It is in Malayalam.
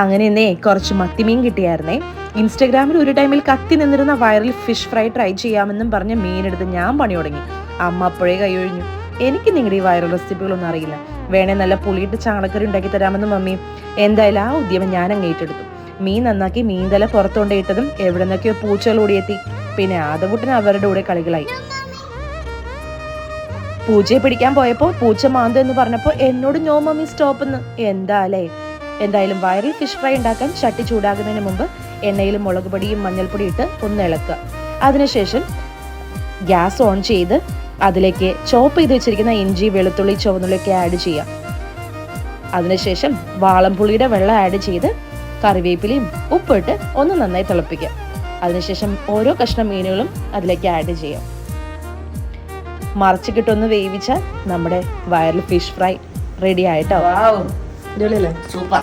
അങ്ങനെ ഇന്നേ കുറച്ച് മത്തിമീൻ കിട്ടിയായിരുന്നേ. ഇൻസ്റ്റഗ്രാമിൽ ഒരു ടൈമിൽ കത്തി നിന്നിരുന്ന വൈറൽ ഫിഷ് ഫ്രൈ ട്രൈ ചെയ്യാമെന്നും പറഞ്ഞ് മീനെടുത്ത് ഞാൻ പണി തുടങ്ങി. അമ്മ അപ്പോഴേ കൈയൊഴിഞ്ഞു. എനിക്ക് നിങ്ങളുടെ ഈ വൈറൽ റെസിപ്പികളൊന്നും അറിയില്ല, വേണേ നല്ല പുളിയിട്ട് ചാണകക്കറി ഉണ്ടാക്കി തരാമെന്ന് മമ്മി. എന്തായാലും ആ ഉദ്യമം ഞാൻ അങ്ങ് ഏറ്റെടുത്തു. മീൻ നന്നാക്കി മീൻതല പുറത്തുകൊണ്ടേയിട്ടതും എവിടെ നിന്നൊക്കെയോ പൂച്ചകൾ ഓടിയെത്തി. പിന്നെ ആദകുട്ടന് അവരുടെ കൂടെ കളികളായി. പൂച്ചയെ പിടിക്കാൻ പോയപ്പോൾ പൂച്ച മാന്തു എന്ന് പറഞ്ഞപ്പോൾ എന്നോട് നോ മമ്മി സ്റ്റോപ്പ് എന്ന്. എന്തായാലും വൈറൽ ഫിഷ് ഫ്രൈ ഉണ്ടാക്കാൻ ചട്ടി ചൂടാകുന്നതിന് മുമ്പ് എണ്ണയിൽ മുളക് പൊടിയും മഞ്ഞൾപ്പൊടി ഇട്ട് ഒന്ന് ഇളക്കുക. അതിനുശേഷം ഗ്യാസ് ഓൺ ചെയ്ത് അതിലേക്ക് ചോപ്പ് ചെയ്ത് വെച്ചിരിക്കുന്ന ഇഞ്ചി, വെളുത്തുള്ളി, ചുവന്നുള്ളിയൊക്കെ ആഡ് ചെയ്യാം. അതിനുശേഷം വാളംപുളിയുടെ വെള്ളം ആഡ് ചെയ്ത് കറിവേപ്പിലയും ഉപ്പിട്ട് ഒന്ന് നന്നായി തിളപ്പിക്കുക. അതിനുശേഷം ഓരോ കഷ്ണം മീനുകളും അതിലേക്ക് ആഡ് ചെയ്യാം. മറച്ചിട്ടൊന്ന് വേവിച്ചാൽ നമ്മുടെ വൈറൽ ഫിഷ് ഫ്രൈ റെഡി ആയിട്ടോ. സൂപ്പർ.